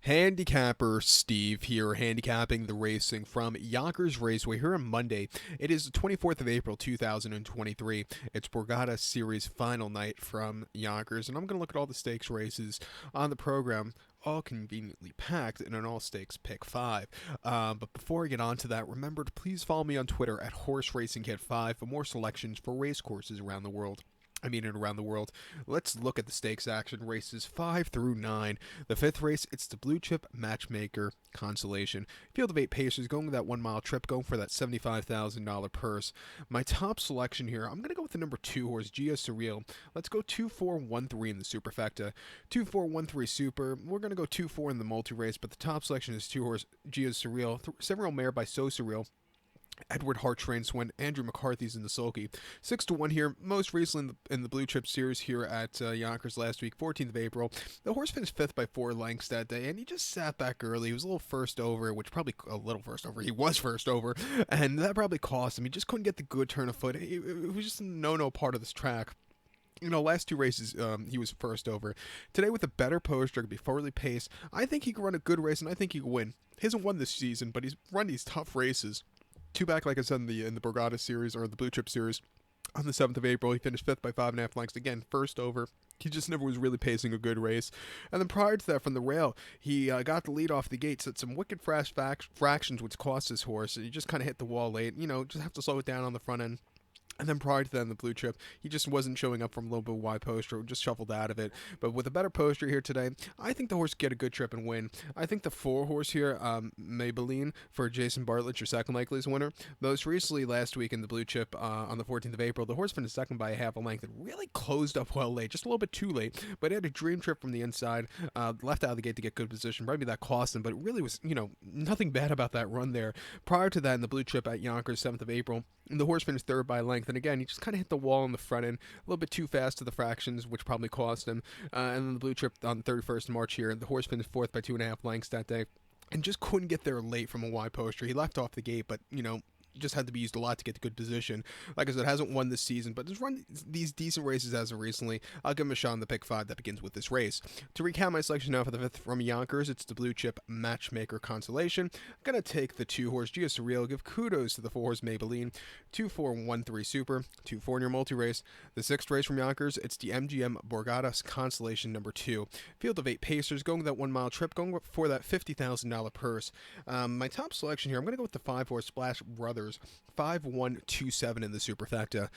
Handicapper Steve here, handicapping the racing from Yonkers Raceway here on Monday. It is the 24th of April, 2023. It's Borgata Series final night from Yonkers, and I'm going to look at all the stakes races on the program, all conveniently packed in an all-stakes pick 5. But before I get on to that, remember to please follow me on Twitter at HorseRacingKid5 for more selections for race courses around the world. Around the world. Let's look at the stakes action, races 5 through 9. The fifth race, it's the Blue Chip Matchmaker Consolation. Field of 8 pacers going with that 1 mile trip, going for that $75,000 purse. My top selection here, I'm going to go with the number 2 horse, Gia Surreal. Let's go 2-4-1-3 in the superfecta. 2-4-1-3 super. We're going to go 2-4 in the multi race, but the top selection is 2 horse, Gia Surreal. Several mare by So Surreal. Edward Hartrain's win. Andrew McCarthy's in the sulky. 6-1 here. Most recently in the Blue Chip Series here at Yonkers last week, 14th of April. The horse finished 5th by 4 lengths that day, and he just sat back early. He was a little first over, which probably a little first over. He was first over, and that probably cost him. He just couldn't get the good turn of foot. It was just a no-no part of this track. Last 2 races, he was first over. Today, with a better poster, be forwardly paced, I think he could run a good race, and I think he could win. He hasn't won this season, but he's run these tough races. 2 back, like I said, in the Borgata Series, or the Blue Chip Series, on the 7th of April. He finished 5th by 5.5 lengths. Again, first over. He just never was really pacing a good race. And then prior to that, from the rail, he got the lead off the gate, set some wicked fast fractions, which cost his horse. He just kind of hit the wall late. Just have to slow it down on the front end. And then prior to that in the Blue Chip, he just wasn't showing up from a little bit wide poster, just shuffled out of it. But with a better poster here today, I think the horse get a good trip and win. I think the 4 horse here, Maybelline, for Jason Bartlett, your second likeliest winner. Most recently, last week in the Blue Chip on the 14th of April, the horse finished second by a half a length. It really closed up well late, just a little bit too late. But it had a dream trip from the inside, left out of the gate to get good position. Probably that cost him, but it really was, nothing bad about that run there. Prior to that in the Blue Chip at Yonkers, 7th of April, the horse finished 3rd by a length, and again, he just kind of hit the wall on the front end, a little bit too fast to the fractions, which probably cost him. And then the Blue Chip on the 31st of March here, the horse finished 4th by 2.5 lengths that day, and just couldn't get there late from a wide poster. He left off the gate, but, just had to be used a lot to get the good position. Like I said, hasn't won this season, but has run these decent races as of recently. I'll give him a shot in the pick 5 that begins with this race. To recap my selection now for the 5th from Yonkers, it's the Blue Chip Matchmaker Consolation. I'm going to take the 2 horse Gia Surreal, give kudos to the 4 horse Maybelline, 2-4-1-3 super, 2-4 in your multi race. The 6th race from Yonkers, it's the MGM Borgata Consolation number 2. Field of 8 pacers, going that 1 mile trip, going for that $50,000 purse. My top selection here, I'm going to go with the 5 horse Splash Brothers. 5-1-2-7 in the superfecta.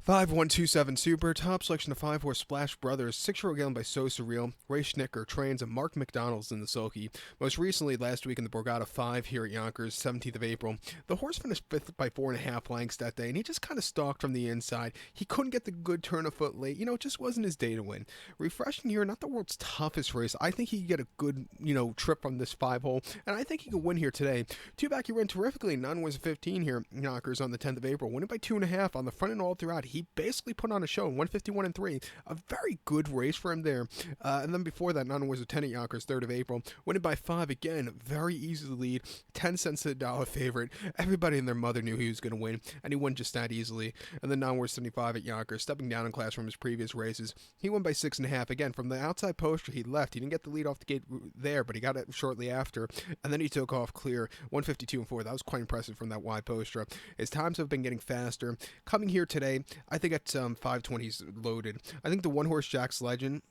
5-1-2-7 super, top selection of 5 horse Splash Brothers, 6-year-old gallon by So Surreal, Ray Schnicker trains, and Mark McDonald's in the sulky. Most recently, last week in the Borgata 5 here at Yonkers, 17th of April, the horse finished 5th by 4.5 lengths that day, and he just kind of stalked from the inside. He couldn't get the good turn of foot late. It just wasn't his day to win. Refreshing here, not the world's toughest race. I think he could get a good, trip from this 5 hole, and I think he could win here today. 2 back, he ran terrifically. 9 was a 15 here, Yonkers on the 10th of April, winning by 2.5 on the front and all throughout. He basically put on a show, 151-3, a very good race for him there. And then before that, 9 was a 10 at Yonkers, 3rd of April, winning by 5 again, very easy lead, 10 cents to the dollar favorite. Everybody and their mother knew he was going to win, and he won just that easily. And then 9 was 75 at Yonkers, stepping down in class from his previous races. He won by 6.5 again from the outside poster. He left. He didn't get the lead off the gate there, but he got it shortly after, and then he took off clear, 152-4. That was quite impressive from that wide poster. His times have been getting faster. Coming here today, I think at 520's loaded. I think the 1 horse Jack's Legend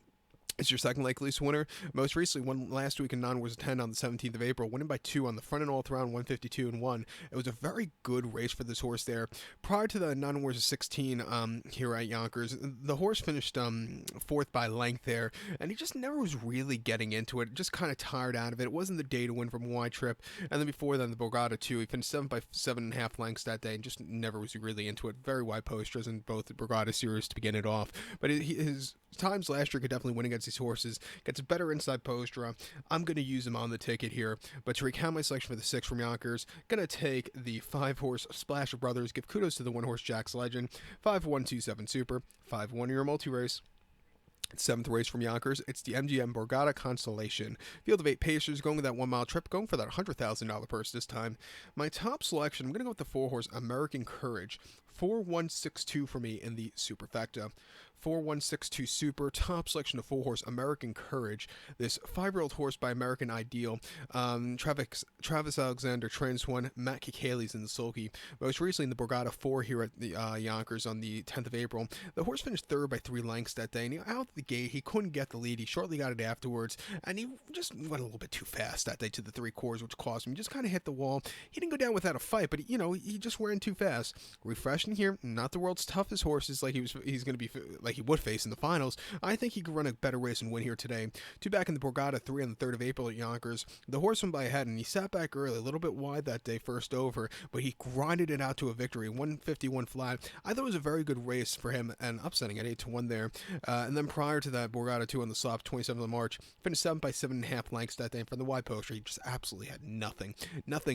is your second likeliest winner. Most recently won last week in 9 was 10 on the 17th of April, winning by 2 on the front and all around 152-1. It was a very good race for this horse there. Prior to the 9 was a 16 here at Yonkers, the horse finished 4th by length there, and he just never was really getting into it. Just kind of tired out of it. It wasn't the day to win from a wide trip. And then before then, the Borgata 2, he finished 7 by 7.5 lengths that day, and just never was really into it. Very wide posters in both the Borgata series to begin it off. But his times last year could definitely win against these horses. Gets a better inside poster. I'm going to use him on the ticket here. But to recount my selection for the 6 from Yonkers, going to take the 5 horse Splash Brothers. Give kudos to the 1 horse Jack's Legend. 5-1-2-7 super. 5-1 year multi race. 7th race from Yonkers, it's the MGM Borgata Consolation. Field of 8 pacers, going with that 1 mile trip, going for that $100,000 purse this time. My top selection, I'm going to go with the 4 horse American Courage. 4162 for me in the superfecta. 4162 Super, top selection of 4-horse American Courage. This 5-year-old horse by American Ideal. Travis Alexander trains one. Matt Kikali's in the sulky. Most recently in the Borgata 4 here at the Yonkers on the 10th of April. The horse finished third by 3 lengths that day, and out the gate, he couldn't get the lead. He shortly got it afterwards, and he just went a little bit too fast that day to the 3/4, which cost him. He just kind of hit the wall. He didn't go down without a fight, but he just ran too fast. Refreshing here, not the world's toughest horses like he's going to be like he would face in the finals. I think he could run a better race and win here today. 2 back in the Borgata 3 on the 3rd of April at Yonkers. The horse went by ahead, and he sat back early, a little bit wide that day first over, but he grinded it out to a victory, 151 flat. I thought it was a very good race for him, and upsetting at 8-1 there. And then prior to that, Borgata 2 on the slop, 27th of March, finished 7 by 7.5 lengths that day. From the wide poster, he just absolutely had nothing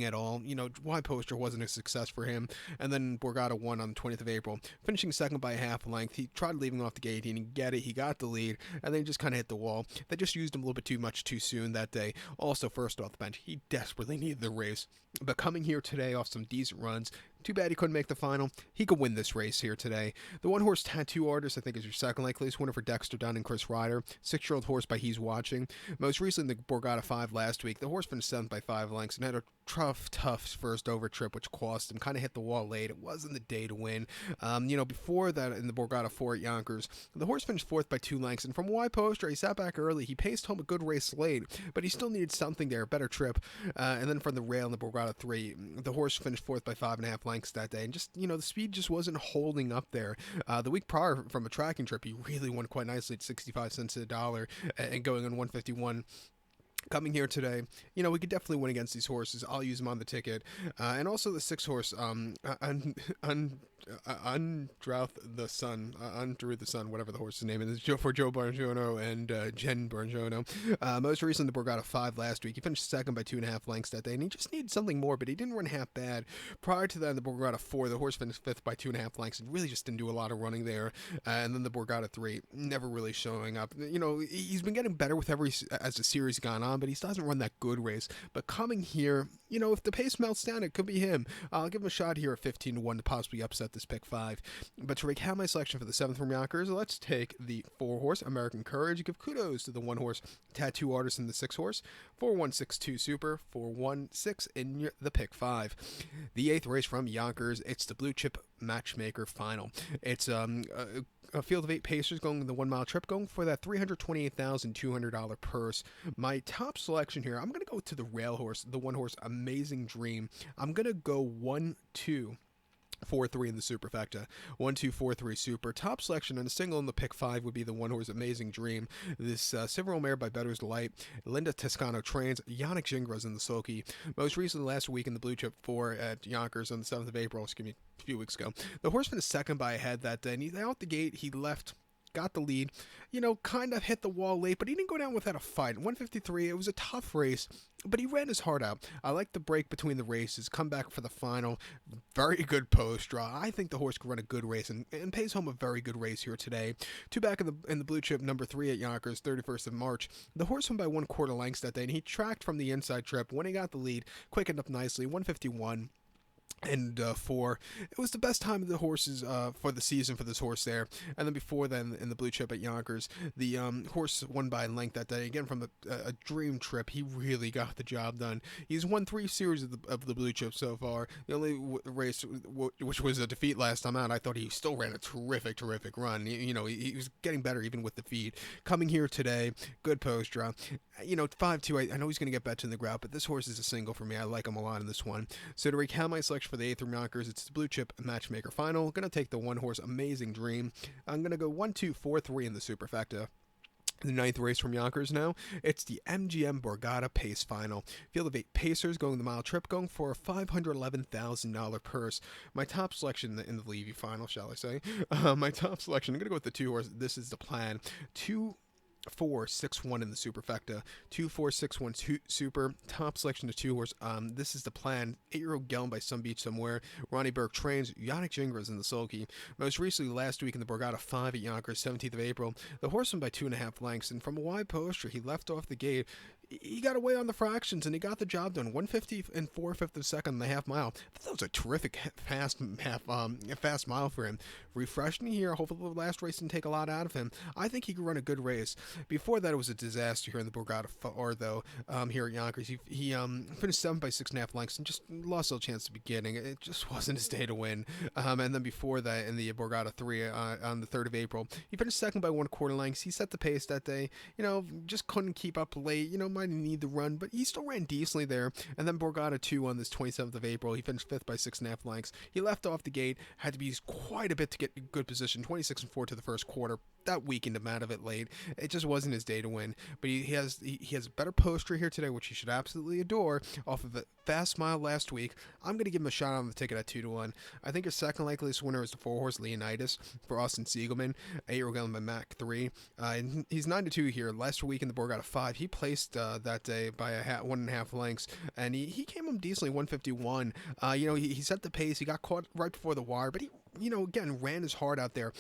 at all. Wide poster wasn't a success for him. And then Borgata 1 on the 20th of April, finishing second by a half length. He tried leaving off the gate. He didn't get it. He got the lead, and then he just kind of hit the wall. They just used him a little bit too much too soon that day. Also, first off the bench, he desperately needed the race. But coming here today off some decent runs, too bad he couldn't make the final. He could win this race here today. The 1-horse Tattoo Artist, I think, is your second likeliest winner for Dexter Dunn and Chris Ryder. 6-year-old horse by He's Watching. Most recently, the Borgata 5 last week. The horse finished 7th by 5 lengths and had a tough first over trip, which cost him. Kind of hit the wall late. It wasn't the day to win. Before that, in the Borgata 4 at Yonkers, the horse finished 4th by 2 lengths. And from a wide poster, he sat back early. He paced home a good race late, but he still needed something there, a better trip. And then from the rail in the Borgata 3, the horse finished 4th by 5.5 lengths that day. And just, the speed just wasn't holding up there. The week prior from a tracking trip, he really won quite nicely at 65 cents to the dollar and going on 151. Coming here today, we could definitely win against these horses. I'll use them on the ticket. And also the 6-horse, Undrouth the Sun, Undrew the Sun, whatever the horse's name is, for Joe Bargiono and Jen Bargiono. Most recently, the Borgata 5 last week. He finished second by 2.5 lengths that day, and he just needed something more, but he didn't run half bad. Prior to that, in the Borgata 4, the horse finished 5th by 2.5 lengths and really just didn't do a lot of running there. And then the Borgata 3, never really showing up. He's been getting better as the series gone on, but he still hasn't run that good race. But coming here, if the pace melts down, it could be him. I'll give him a shot here at 15-1 to possibly upset this pick 5. But to recap my selection for the 7th from Yonkers, let's take the 4-horse American Courage. Give kudos to the 1-horse Tattoo Artist and the 6-horse. 4162 Super, 416 in the pick 5. The 8th race from Yonkers, it's the Blue Chip Matchmaker Final. It's a field of 8 pacers going the 1-mile trip, going for that $328,200 purse. My top selection here, I'm going to go to the rail horse, the 1-horse Amazing Dream. I'm going to go 1-2. 4-3 in the superfecta. 1-2-4-3 super. Top selection and a single in the pick 5 would be the 1-horse Amazing Dream. This silver mare by Bettor's Delight. Linda Toscano trains. Yannick Gingras in the sulky. Most recently last week in the Blue Chip 4 at Yonkers on the 7th of April. A few weeks ago. The horse finished second by a head that day. And he's out the gate. He got the lead, kind of hit the wall late, but he didn't go down without a fight. 153, it was a tough race, but he ran his heart out. I like the break between the races, come back for the final, very good post draw. I think the horse could run a good race and pays home a very good race here today. 2 back in the Blue Chip number 3 at Yonkers, 31st of March. The horse won by 1/4 lengths that day, and he tracked from the inside trip. When he got the lead, quickened up nicely, 151. And 4. It was the best time of the horses for the season for this horse there. And then before then, in the Blue Chip at Yonkers, the horse won by a length that day. Again, from a dream trip, he really got the job done. He's won 3 series of the Blue Chip so far. The only race, which was a defeat last time out, I thought he still ran a terrific run. He was getting better even with defeat. Coming here today, good post draw. 5-2, I know he's going to get bet in the ground, but this horse is a single for me. I like him a lot in this one. So to recount my selection for the 8th from Yonkers, it's the Blue Chip Matchmaker Final. Going to take the 1-horse Amazing Dream. I'm going to go 1-2-4-3 in the superfecta. The 9th race from Yonkers now, it's the MGM Borgata Pace Final. Field of 8 pacers going the mile trip, going for a $511,000 purse. My top selection in the Levy Final, shall I say. My top selection, I'm going to go with the 2-horse. This is the plan. 2-4-6-1 in the superfecta. 2-4-6-1 super. Top selection to 2-horse. This is the plan. 8-year-old Geln by Some Beach Somewhere. Ronnie Burke trains. Yannick Gingras in the sulky. Most recently last week in the Borgata 5 at Yonkers, 17th of April. The horse won by 2.5 lengths, and from a wide poster, he left off the gate. he got away on the fractions and he got the job done. 150 and 4/5 of a second on the half mile. That was a terrific fast mile for him. Refreshing here. Hopefully the last race didn't take a lot out of him. I think he could run a good race. Before that, it was a disaster here in the Borgata 4, though. Here at Yonkers, he finished 7 by 6.5 lengths and just lost all chance at the beginning. It just wasn't his day to win. And then before that, in the Borgata 3 on the 3rd of April, he finished second by 1/4 lengths. He set the pace that day. Just couldn't keep up late. Might need the run, but he still ran decently there. And then Borgata 2 on this 27th of April, he finished 5th by 6.5 lengths. He left off the gate, had to be quite a bit to get good position, 26 and 4 to the first quarter. That weakened him out of it late. It just wasn't his day to win. But he has a better poster here today, which he should absolutely adore, off of a fast mile last week. I'm going to give him a shot on the ticket at 2-1. I think his second likeliest winner is the 4-horse Leonidas for Austin Siegelman, 8-year-old by Mac 3. And he's 9-2 here. Last week in the Borgata 5, he placed that day by 1.5 lengths, and he came him decently, 151. He set the pace. He got caught right before the wire, but he again, ran his heart out there.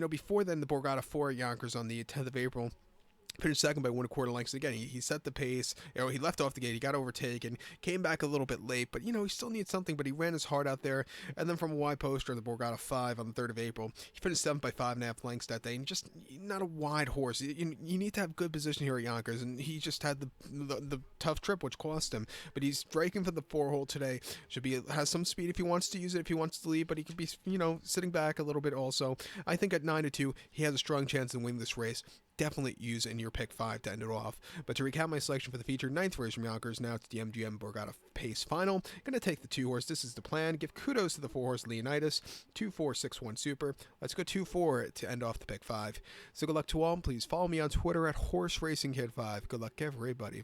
Before then, the Borgata 4 at Yonkers on the 10th of April, finished second by 1/4 lengths. Again, he set the pace. He left off the gate. He got overtaken. Came back a little bit late, but he still needs something. But he ran his heart out there. And then from a wide poster in the Borgata 5 on the 3rd of April, he finished 7th by 5.5 lengths that day. And just not a wide horse. You need to have good position here at Yonkers, and he just had the tough trip, which cost him. But he's striking for the 4-hole today. Has some speed if he wants to use it, if he wants to lead. But he could be sitting back a little bit also. I think at 9-2, he has a strong chance in winning this race. Definitely use it in your pick 5 to end it off. But to recap my selection for the featured 9th race from Yonkers, now it's the MGM Borgata Pace Final. Going to take the 2-horse. This is the plan. Give kudos to the 4-horse Leonidas. 2-4-6-1 Super. Let's go 2-4 to end off the pick 5. So good luck to all. Please follow me on Twitter at HorseRacingKid5. Good luck, everybody.